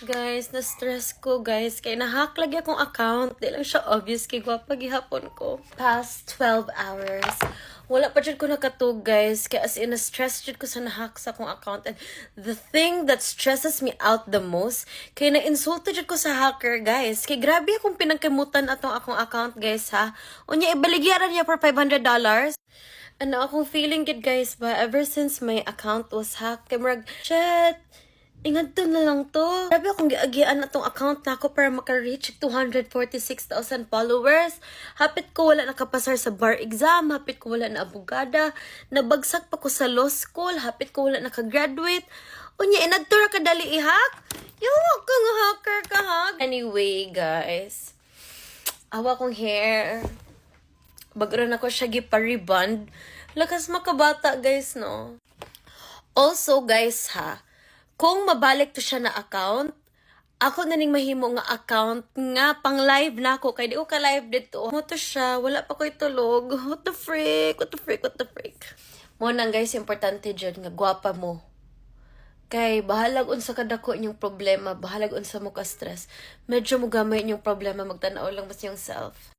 Guys, na-stress ko, guys. Kaya nahack lagi akong account. Di lang siya obvious kay gwapa gihapon ko. Past 12 hours. Wala pa dyan ko nakatug, guys. Kaya as in, na-stress dyan ko sa nahack sa akong account. And the thing that stresses me out the most, kaya na-insulto dyan ko sa hacker, guys. Kaya grabe akong pinagkimutan atong akong account, guys, ha. Unya, ibaligyaran niya for $500. Ano akong feeling it, guys, ba? Ever since my account was hacked, kaya marag, shit, ingat to na lang to. Grabe akong giagian na tong account na ako para maka-reach 246,000 followers. Hapit ko wala nakapasar sa bar exam. Hapit ko wala na abogada. Nabagsak pa ko sa law school. Hapit ko wala nakagraduate. Unya, inadtura ka dali i-hack? Yung ka nga hacker ka, ha? Anyway, guys. Awa kong hair. Bagran ako siya gipa-rebond. Lakas makabata, guys, no? Also, guys, ha? Kung mabalik to siya na account, ako na ning mahimo nga account nga pang live na ako. Kaya di ko ka live dito. Mo to siya, wala pa ko'y tulog. What the freak? What the freak? What the freak? Mo nang guys, importante dyan nga gwapa mo. Kay bahalag unsa kadako inyong problema, bahalag unsa mo ka stress. Medyo mo gamay inyong problema, magtanaw lang mas yung self.